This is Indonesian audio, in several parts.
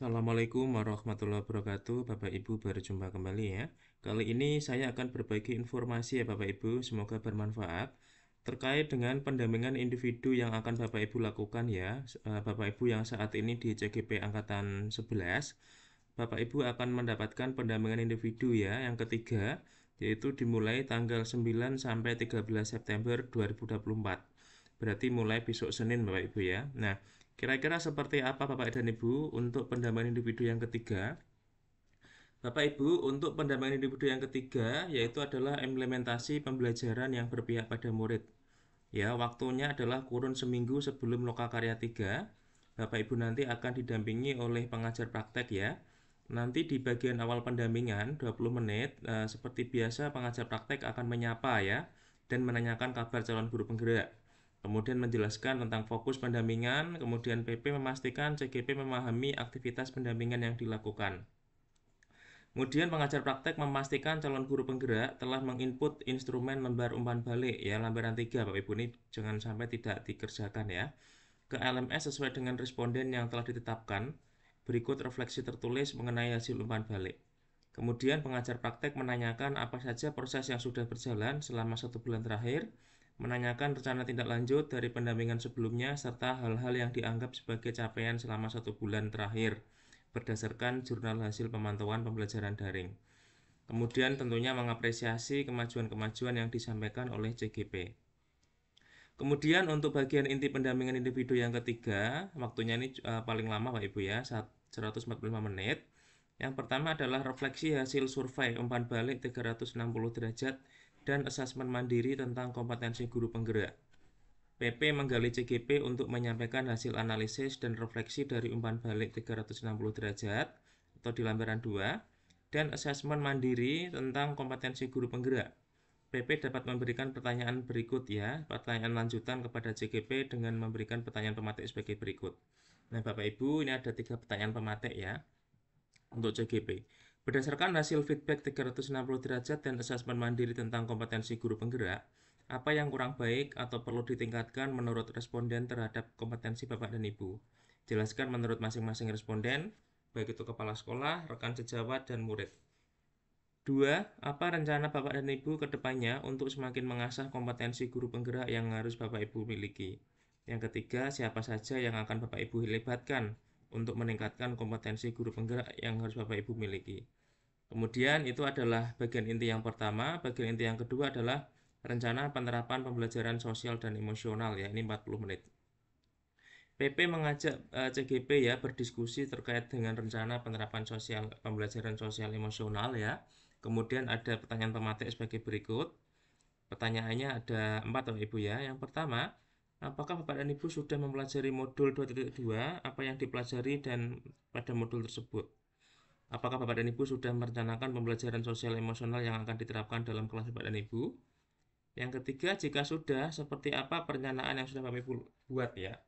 Assalamualaikum warahmatullahi wabarakatuh, Bapak Ibu, berjumpa kembali ya. Kali ini saya akan berbagi informasi ya Bapak Ibu, semoga bermanfaat terkait dengan pendampingan individu yang akan Bapak Ibu lakukan ya. Bapak Ibu yang saat ini di CGP Angkatan 11, Bapak Ibu akan mendapatkan pendampingan individu ya yang ketiga, yaitu dimulai tanggal 9 sampai 13 September 2024. Berarti mulai besok Senin Bapak Ibu ya. Nah, kira-kira seperti apa Bapak dan Ibu untuk pendampingan individu yang ketiga? Bapak Ibu, untuk pendampingan individu yang ketiga yaitu adalah implementasi pembelajaran yang berpihak pada murid. Ya, waktunya adalah kurun seminggu sebelum Lokakarya 3. Bapak Ibu nanti akan didampingi oleh pengajar praktek ya. Nanti di bagian awal pendampingan 20 menit, seperti biasa pengajar praktek akan menyapa ya dan menanyakan kabar calon guru penggerak. Kemudian menjelaskan tentang fokus pendampingan, kemudian PP memastikan CGP memahami aktivitas pendampingan yang dilakukan. Kemudian pengajar praktek memastikan calon guru penggerak telah menginput instrumen lembar umpan balik ya lembaran 3 Bapak Ibu, ini jangan sampai tidak dikerjakan ya ke LMS sesuai dengan responden yang telah ditetapkan. Berikut refleksi tertulis mengenai hasil umpan balik. Kemudian pengajar praktek menanyakan apa saja proses yang sudah berjalan selama 1 bulan terakhir, menanyakan rencana tindak lanjut dari pendampingan sebelumnya, serta hal-hal yang dianggap sebagai capaian selama 1 bulan terakhir berdasarkan jurnal hasil pemantauan pembelajaran daring. Kemudian tentunya mengapresiasi kemajuan-kemajuan yang disampaikan oleh CGP. Kemudian untuk bagian inti pendampingan individu yang ketiga, waktunya ini paling lama Pak Ibu ya, 145 menit. Yang pertama adalah refleksi hasil survei umpan balik 360 derajat dan asesmen mandiri tentang kompetensi guru penggerak. PP menggali CGP untuk menyampaikan hasil analisis dan refleksi dari umpan balik 360 derajat atau di lembaran 2 dan asesmen mandiri tentang kompetensi guru penggerak. PP dapat memberikan pertanyaan berikut ya, pertanyaan lanjutan kepada CGP dengan memberikan pertanyaan pematik sebagai berikut. Nah, Bapak Ibu, ini ada 3 pertanyaan pematik ya untuk CGP. Berdasarkan hasil feedback 360 derajat dan asesmen mandiri tentang kompetensi guru penggerak, apa yang kurang baik atau perlu ditingkatkan menurut responden terhadap kompetensi Bapak dan Ibu? Jelaskan menurut masing-masing responden, baik itu kepala sekolah, rekan sejawat, dan murid. 2. Apa rencana Bapak dan Ibu ke depannya untuk semakin mengasah kompetensi guru penggerak yang harus Bapak Ibu miliki? Yang ketiga, siapa saja yang akan Bapak Ibu libatkan untuk meningkatkan kompetensi guru penggerak yang harus Bapak Ibu miliki? Kemudian itu adalah bagian inti yang pertama. Bagian inti yang kedua adalah rencana penerapan pembelajaran sosial dan emosional ya, ini 40 menit. PP mengajak CGP ya berdiskusi terkait dengan rencana penerapan pembelajaran sosial emosional ya. Kemudian ada pertanyaan pematik sebagai berikut. Pertanyaannya ada 4 Bapak Ibu ya. Yang pertama, apakah Bapak dan Ibu sudah mempelajari modul 2.2? Apa yang dipelajari dan pada modul tersebut? Apakah Bapak dan Ibu sudah merencanakan pembelajaran sosial emosional yang akan diterapkan dalam kelas Bapak dan Ibu? Yang ketiga, jika sudah, seperti apa perencanaan yang sudah Bapak Ibu buat ya?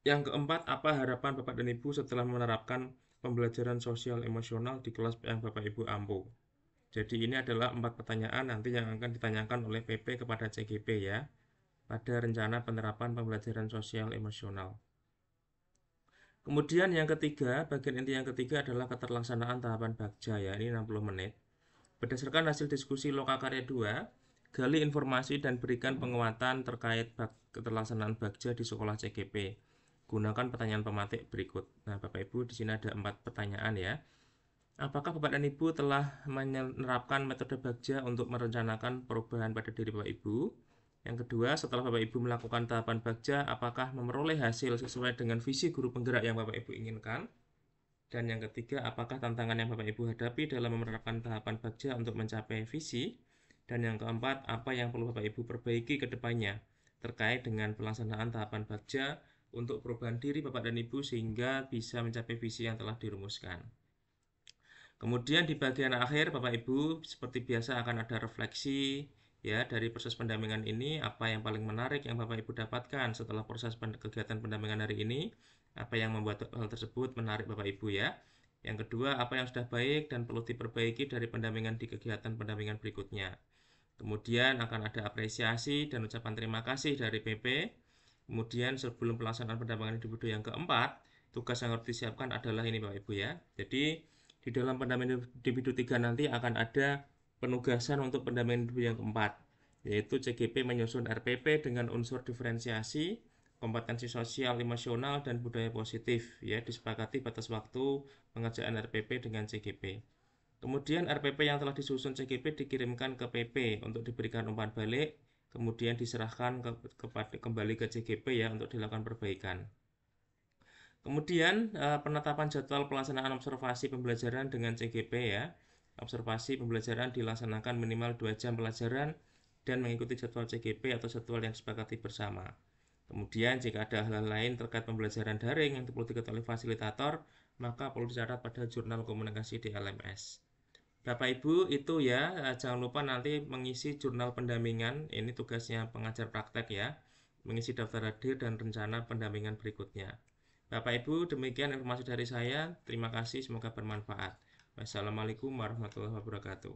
Yang keempat, apa harapan Bapak dan Ibu setelah menerapkan pembelajaran sosial emosional di kelas yang Bapak Ibu ampu? Jadi ini adalah 4 pertanyaan nanti yang akan ditanyakan oleh PP kepada CGP ya, pada rencana penerapan pembelajaran sosial emosional. Kemudian yang ketiga, bagian inti yang ketiga adalah keterlaksanaan tahapan Bagja ya, ini 60 menit. Berdasarkan hasil diskusi Lokakarya 2, gali informasi dan berikan penguatan terkait keterlaksanaan Bagja di sekolah CGP. Gunakan pertanyaan pematik berikut. Nah, Bapak Ibu, di sini ada 4 pertanyaan ya. Apakah Bapak dan Ibu telah menerapkan metode Bagja untuk merencanakan perubahan pada diri Bapak Ibu? Yang kedua, setelah Bapak Ibu melakukan tahapan Bagja, apakah memperoleh hasil sesuai dengan visi guru penggerak yang Bapak Ibu inginkan? Dan yang ketiga, apakah tantangan yang Bapak Ibu hadapi dalam menerapkan tahapan Bagja untuk mencapai visi? Dan yang keempat, apa yang perlu Bapak Ibu perbaiki ke depannya terkait dengan pelaksanaan tahapan Bagja untuk perubahan diri Bapak dan Ibu sehingga bisa mencapai visi yang telah dirumuskan. Kemudian di bagian akhir Bapak Ibu seperti biasa akan ada refleksi ya dari proses pendampingan ini, apa yang paling menarik yang Bapak Ibu dapatkan setelah proses kegiatan pendampingan hari ini, apa yang membuat hal tersebut menarik Bapak Ibu ya. Yang kedua, apa yang sudah baik dan perlu diperbaiki dari pendampingan di kegiatan pendampingan berikutnya. Kemudian akan ada apresiasi dan ucapan terima kasih dari PP. Kemudian sebelum pelaksanaan pendampingan individu yang keempat, tugas yang harus disiapkan adalah ini Bapak Ibu ya. Jadi di dalam pendampingan individu 3 nanti akan ada penugasan untuk pendampingan individu yang keempat, yaitu CGP menyusun RPP dengan unsur diferensiasi, kompetensi sosial, emosional, dan budaya positif ya, disepakati batas waktu pengerjaan RPP dengan CGP. Kemudian RPP yang telah disusun CGP dikirimkan ke PP untuk diberikan umpan balik, kemudian diserahkan kembali ke CGP ya untuk dilakukan perbaikan. Kemudian penetapan jadwal pelaksanaan observasi pembelajaran dengan CGP ya. Observasi pembelajaran dilaksanakan minimal 2 jam pelajaran dan mengikuti jadwal CGP atau jadwal yang disepakati bersama. Kemudian jika ada hal-hal lain terkait pembelajaran daring yang perlu diketahui oleh fasilitator, maka perlu dicatat pada jurnal komunikasi di LMS. Bapak Ibu itu ya, jangan lupa nanti mengisi jurnal pendampingan, ini tugasnya pengajar praktek ya, mengisi daftar hadir dan rencana pendampingan berikutnya. Bapak Ibu, demikian informasi dari saya. Terima kasih, semoga bermanfaat. Wassalamualaikum warahmatullahi wabarakatuh.